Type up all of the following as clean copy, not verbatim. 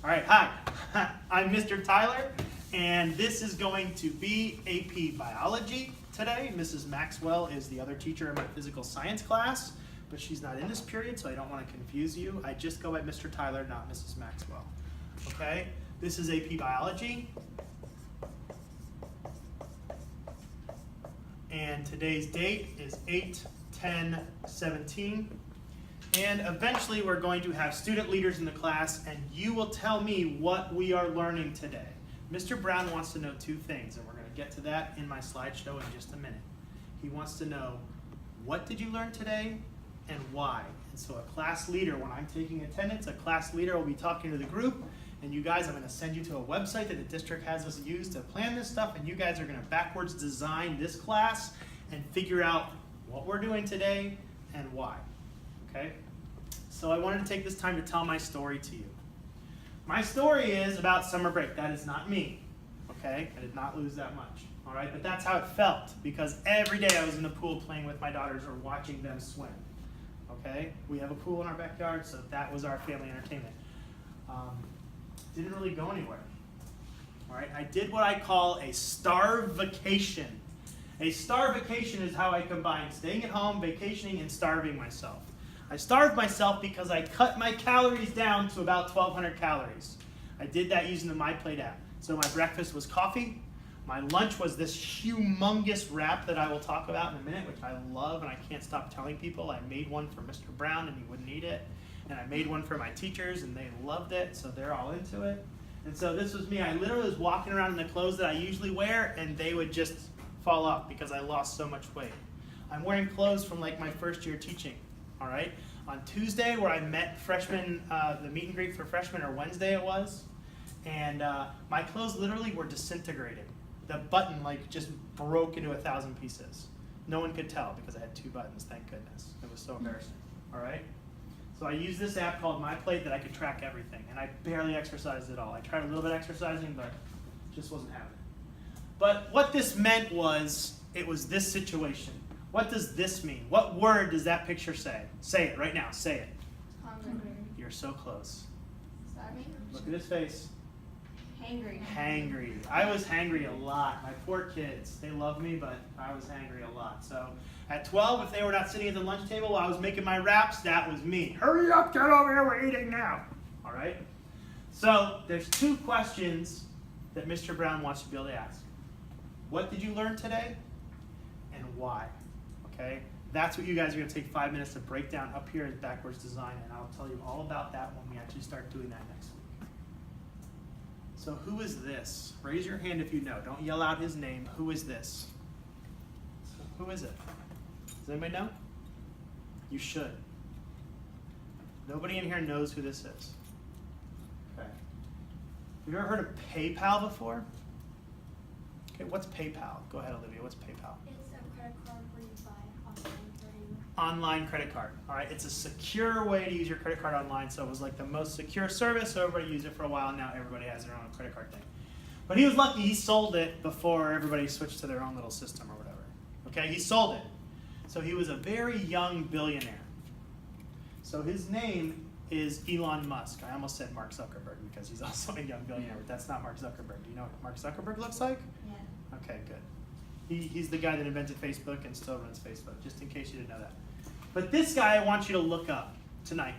All right, hi. I'm Mr. Tyler, and this is going to be AP Biology today. Mrs. Maxwell is the other teacher in my physical science class, but she's not in this period, so I don't want to confuse you. I just go by Mr. Tyler, not Mrs. Maxwell. Okay, this is AP Biology. And today's date is 8/10/17. And eventually we're going to have student leaders in the class, and you will tell me what we are learning today. Mr. Brown wants to know two things, and we're going to get to that in my slideshow in just a minute. He wants to know, what did you learn today and why? And so a class leader, when I'm taking attendance, a class leader will be talking to the group, and you guys, I'm going to send you to a website that the district has us use to plan this stuff, and you guys are going to backwards design this class and figure out what we're doing today and why. Okay? So I wanted to take this time to tell my story to you. My story is about summer break. That is not me. Okay? I did not lose that much. All right? But that's how it felt, because every day I was in the pool playing with my daughters or watching them swim. Okay? We have a pool in our backyard, so that was our family entertainment. Didn't really go anywhere. All right? I did what I call a starvacation. A starvacation is how I combine staying at home, vacationing, and starving myself. I starved myself because I cut my calories down to about 1,200 calories. I did that using the MyPlate app. So my breakfast was coffee. My lunch was this humongous wrap that I will talk about in a minute, which I love and I can't stop telling people. I made one for Mr. Brown and he wouldn't eat it. And I made one for my teachers and they loved it, so they're all into it. And so this was me. I literally was walking around in the clothes that I usually wear and they would just fall off because I lost so much weight. I'm wearing clothes from like my first year teaching. All right. On Tuesday, where I met freshmen, the meet and greet for freshmen, or Wednesday it was, and my clothes literally were disintegrating. The button like just broke into 1,000 pieces. No one could tell because I had 2 buttons. Thank goodness. It was so embarrassing. All right. So I used this app called MyPlate that I could track everything, and I barely exercised at all. I tried a little bit exercising, but just wasn't happening. But what this meant was, it was this situation. What does this mean? What word does that picture say? Say it right now. Say it. Hungry. You're so close. Sorry. Look at his face. Hangry. Hangry. I was hangry a lot. My poor kids. They love me, but I was hangry a lot. So at 12, if they were not sitting at the lunch table while I was making my wraps, that was me. Hurry up, get over here, we're eating now. All right? So there's 2 questions that Mr. Brown wants you to be able to ask. What did you learn today? And why? Okay? That's what you guys are going to take 5 minutes to break down up here in backwards design, and I'll tell you all about that when we actually start doing that next week. So who is this? Raise your hand if you know. Don't yell out his name. Who is this? So who is it? Does anybody know? You should. Nobody in here knows who this is. Okay. Have you ever heard of PayPal before? Okay, what's PayPal? Go ahead, Olivia. What's PayPal? It's a credit card where you buy online things. Online credit card. All right, it's a secure way to use your credit card online. So it was like the most secure service. So everybody used it for a while. Now everybody has their own credit card thing. But he was lucky. He sold it before everybody switched to their own little system or whatever. Okay, he sold it. So he was a very young billionaire. So his name is Elon Musk. I almost said Mark Zuckerberg because he's also a young billionaire, but that's not Mark Zuckerberg. Do you know what Mark Zuckerberg looks like? Yeah. Okay, good. He's the guy that invented Facebook and still runs Facebook, just in case you didn't know that. But this guy I want you to look up tonight.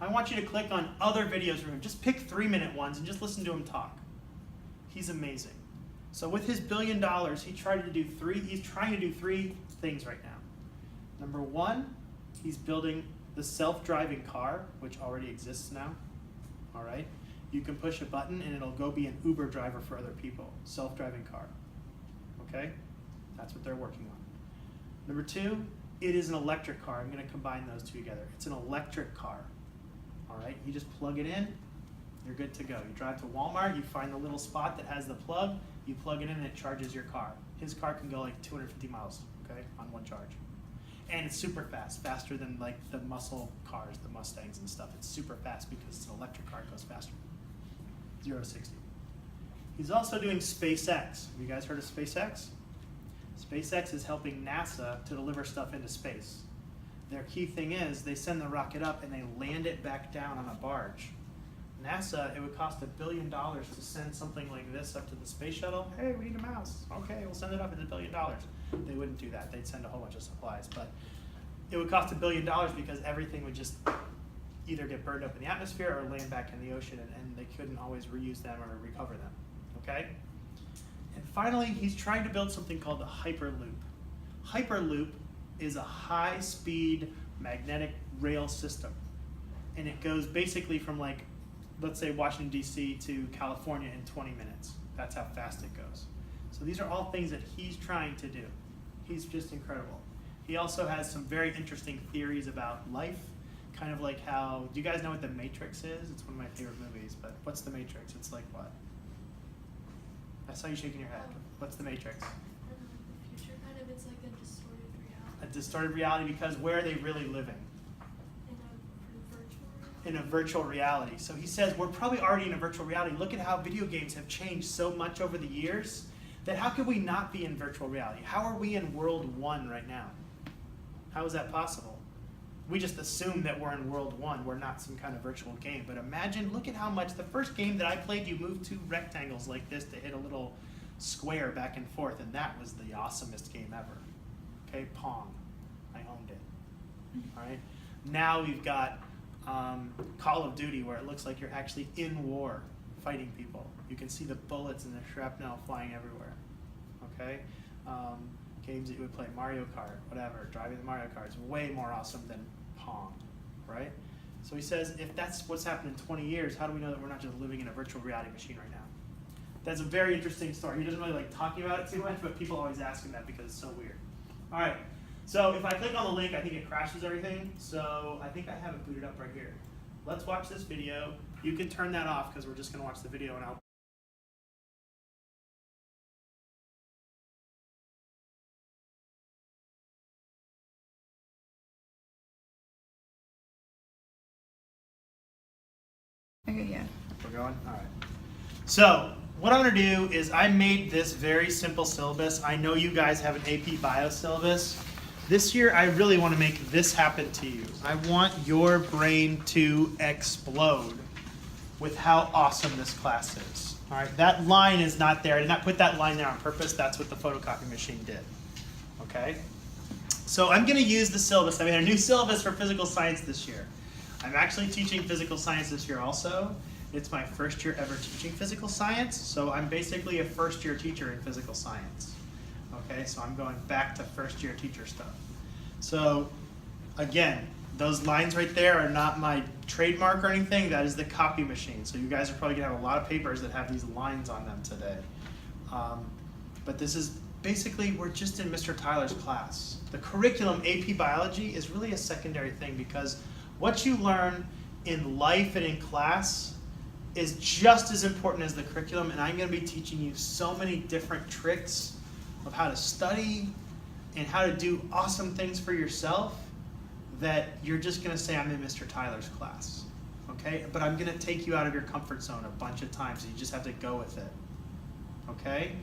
I want you to click on other videos from him. Just pick 3-minute ones and just listen to him talk. He's amazing. So with his $1 billion, he's trying to do 3 things right now. Number 1, he's building the self-driving car, which already exists now. All right? You can push a button and it'll go be an Uber driver for other people. Self-driving car. Okay? That's what they're working on. Number 2, it is an electric car. I'm going to combine those 2 together. It's an electric car. All right? You just plug it in, you're good to go. You drive to Walmart, you find the little spot that has the plug, you plug it in and it charges your car. His car can go like 250 miles, okay, on one charge. And it's super fast, faster than like the muscle cars, the Mustangs and stuff. It's super fast because it's an electric car, it goes faster. 0 to 60. He's also doing SpaceX. Have you guys heard of SpaceX? SpaceX is helping NASA to deliver stuff into space. Their key thing is they send the rocket up and they land it back down on a barge. NASA, it would cost $1 billion to send something like this up to the space shuttle. Hey, we need a mouse. Okay, we'll send it up. It's $1 billion. They wouldn't do that. They'd send a whole bunch of supplies. But it would cost $1 billion because everything would just either get burned up in the atmosphere or land back in the ocean, and they couldn't always reuse them or recover them. Okay? And finally, he's trying to build something called the Hyperloop. Hyperloop is a high-speed magnetic rail system. And it goes basically from, like, let's say Washington, D.C. to California in 20 minutes. That's how fast it goes. So these are all things that he's trying to do. He's just incredible. He also has some very interesting theories about life, kind of like how, do you guys know what The Matrix is? It's one of my favorite movies, but what's The Matrix? It's like what? I saw you shaking your head. What's The Matrix? The future kind of, it's like a distorted reality. A distorted reality because where are they really living? In a virtual reality. So he says we're probably already in a virtual reality. Look at how video games have changed so much over the years that how could we not be in virtual reality? How are we in World 1 right now? How is that possible? We just assume that we're in World 1. We're not some kind of virtual game. But imagine, look at how much, the first game that I played, you moved two rectangles like this to hit a little square back and forth, and that was the awesomest game ever. Okay, Pong. I owned it. All right. Now we've got Call of Duty, where it looks like you're actually in war fighting people. You can see the bullets and the shrapnel flying everywhere. Okay? Games that you would play, Mario Kart, whatever, driving the Mario Kart is way more awesome than Pong, right? So he says, if that's what's happened in 20 years, how do we know that we're not just living in a virtual reality machine right now? That's a very interesting story. He doesn't really like talking about it too much, but people always ask him that because it's so weird. All right. So if I click on the link, I think it crashes everything. So I think I have it booted up right here. Let's watch this video. You can turn that off because we're just going to watch the video and I'll. Okay, yeah. We're going? All right. So what I'm going to do is I made this very simple syllabus. I know you guys have an AP Bio syllabus. This year, I really want to make this happen to you. I want your brain to explode with how awesome this class is. All right, that line is not there. I did not put that line there on purpose. That's what the photocopy machine did. Okay? So I'm going to use the syllabus. I made a new syllabus for physical science this year. I'm actually teaching physical science this year also. It's my first year ever teaching physical science, so I'm basically a first-year teacher in physical science. Okay, so I'm going back to first-year teacher stuff. So, again, those lines right there are not my trademark or anything. That is the copy machine. So you guys are probably going to have a lot of papers that have these lines on them today. But this is basically, we're just in Mr. Tyler's class. The curriculum, AP Biology, is really a secondary thing because what you learn in life and in class is just as important as the curriculum, and I'm going to be teaching you so many different tricks of how to study and how to do awesome things for yourself that you're just going to say, I'm in Mr. Tyler's class. Okay? But I'm going to take you out of your comfort zone a bunch of times, and you just have to go with it. Okay?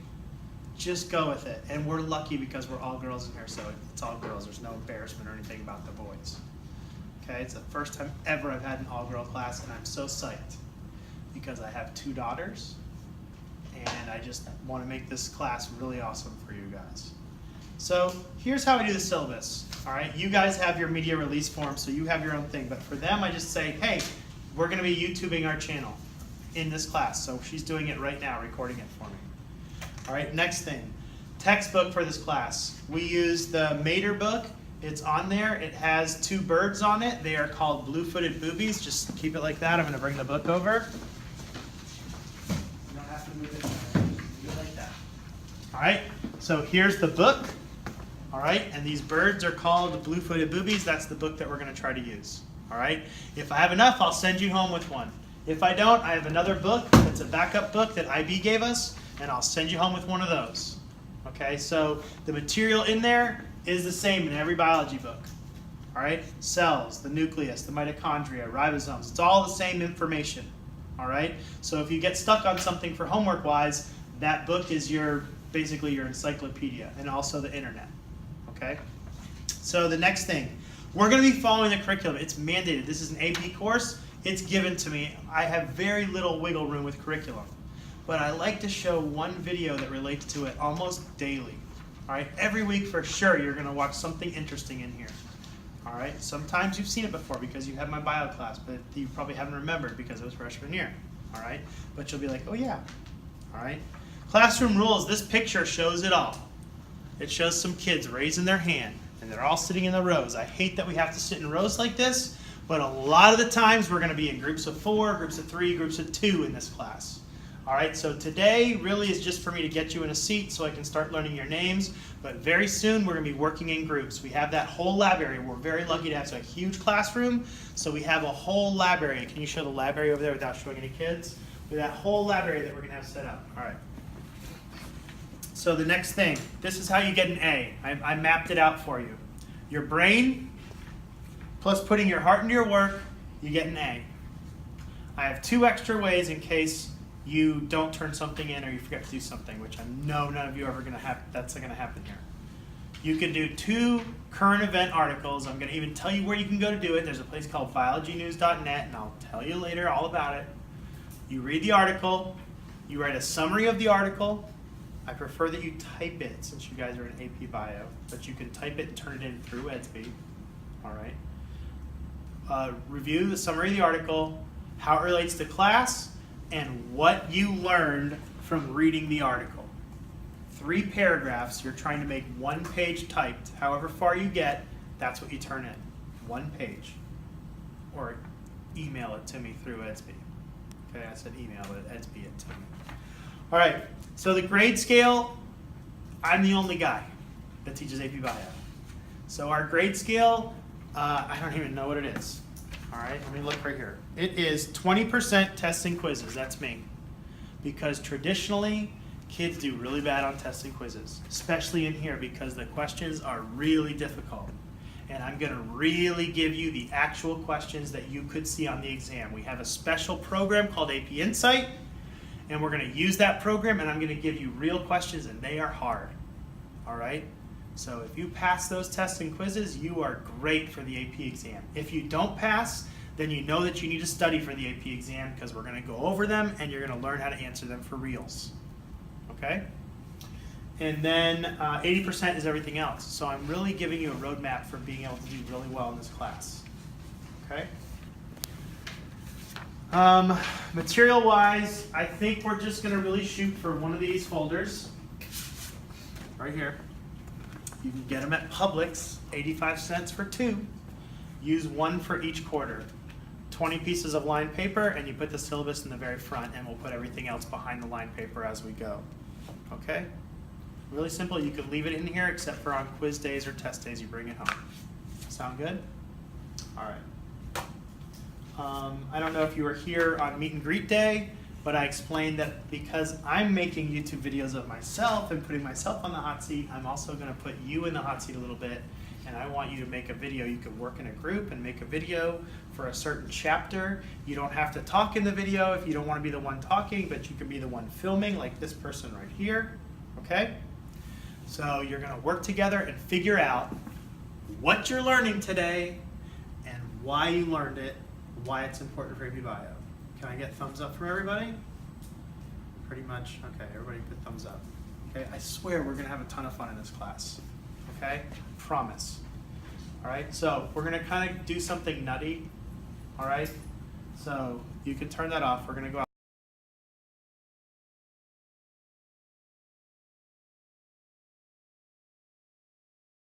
Just go with it. And we're lucky because we're all girls in here, so it's all girls. There's no embarrassment or anything about the boys. Okay? It's the first time ever I've had an all-girl class, and I'm so psyched because I have 2 daughters, and I just want to make this class really awesome for you guys. So here's how I do the syllabus. All right, you guys have your media release form, so you have your own thing. But for them, I just say, hey, we're going to be YouTubing our channel in this class. So she's doing it right now, recording it for me. All right, next thing, textbook for this class. We use the Mater book. It's on there. It has 2 birds on it. They are called blue-footed boobies. Just keep it like that. I'm going to bring the book over. You don't have to move it. Just do it like that. All right, so here's the book. All right, and these birds are called blue-footed boobies. That's the book that we're going to try to use. All right, if I have enough, I'll send you home with one. If I don't, I have another book that's a backup book that IB gave us, and I'll send you home with one of those. Okay, so the material in there is the same in every biology book. All right, cells, the nucleus, the mitochondria, ribosomes, it's all the same information. All right, so if you get stuck on something for homework-wise, that book is basically your encyclopedia, and also the internet. Okay, so the next thing, We're going to be following the curriculum. It's mandated. This is an AP course. It's given to me. I have very little wiggle room with curriculum. But I like to show one video that relates to it almost daily. All right, every week for sure you're going to watch something interesting in here. All right, sometimes you've seen it before because you had my bio class, but you probably haven't remembered because it was freshman year. All right, but you'll be like, oh yeah. All right, classroom rules. This picture shows it all. It shows some kids raising their hand, and they're all sitting in the rows. I hate that we have to sit in rows like this, but a lot of the times we're going to be in groups of 4, groups of 3, groups of 2 in this class. All right, so today really is just for me to get you in a seat so I can start learning your names, but very soon we're going to be working in groups. We have that whole lab area. We're very lucky to have a huge classroom, so we have a whole lab area. Can you show the lab area over there without showing any kids? With that whole lab area that we're going to have set up. All right. So the next thing, this is how you get an A. I mapped it out for you. Your brain plus putting your heart into your work, you get an A. I have 2 extra ways in case you don't turn something in or you forget to do something, which I know none of you are ever going to have. That's going to happen here. You can do 2 current event articles. I'm going to even tell you where you can go to do it. There's a place called biologynews.net, and I'll tell you later all about it. You read the article. You write a summary of the article. I prefer that you type it since you guys are in AP Bio, but you can type it and turn it in through Edsby. All right. Review the summary of the article, how it relates to class, and what you learned from reading the article. 3 paragraphs, you're trying to make 1 page typed. However far you get, that's what you turn in. 1 page. Or email it to me through Edsby. Okay, I said email, but Edsby it to me. All right, so the grade scale, I'm the only guy that teaches AP Bio. So our grade scale, I don't even know what it is. All right, let me look right here. It is 20% tests and quizzes. That's me. Because traditionally, kids do really bad on tests and quizzes, especially in here because the questions are really difficult. And I'm going to really give you the actual questions that you could see on the exam. We have a special program called AP Insight, and we're going to use that program, and I'm going to give you real questions, and they are hard. All right? So if you pass those tests and quizzes, you are great for the AP exam. If you don't pass, then you know that you need to study for the AP exam because we're going to go over them and you're going to learn how to answer them for reals. Okay? And then 80% is everything else. So I'm really giving you a roadmap for being able to do really well in this class. Okay? Material-wise, I think we're just going to really shoot for one of these folders right here. You can get them at Publix, 85 cents for 2. Use 1 for each quarter. 20 pieces of lined paper, and you put the syllabus in the very front, and we'll put everything else behind the lined paper as we go. Okay? Really simple. You can leave it in here except for on quiz days or test days, you bring it home. Sound good? All right. I don't know if you were here on Meet and Greet Day, but I explained that because I'm making YouTube videos of myself and putting myself on the hot seat, I'm also going to put you in the hot seat a little bit, and I want you to make a video. You could work in a group and make a video for a certain chapter. You don't have to talk in the video if you don't want to be the one talking, but you can be the one filming, like this person right here, okay? So you're going to work together and figure out what you're learning today and why you learned it, why it's important for AP Bio. Can I get thumbs up from everybody? Pretty much. Okay, everybody put thumbs up. Okay, I swear we're going to have a ton of fun in this class. Okay? Promise. All right, so we're going to kind of do something nutty. All right? So you can turn that off. We're going to go out.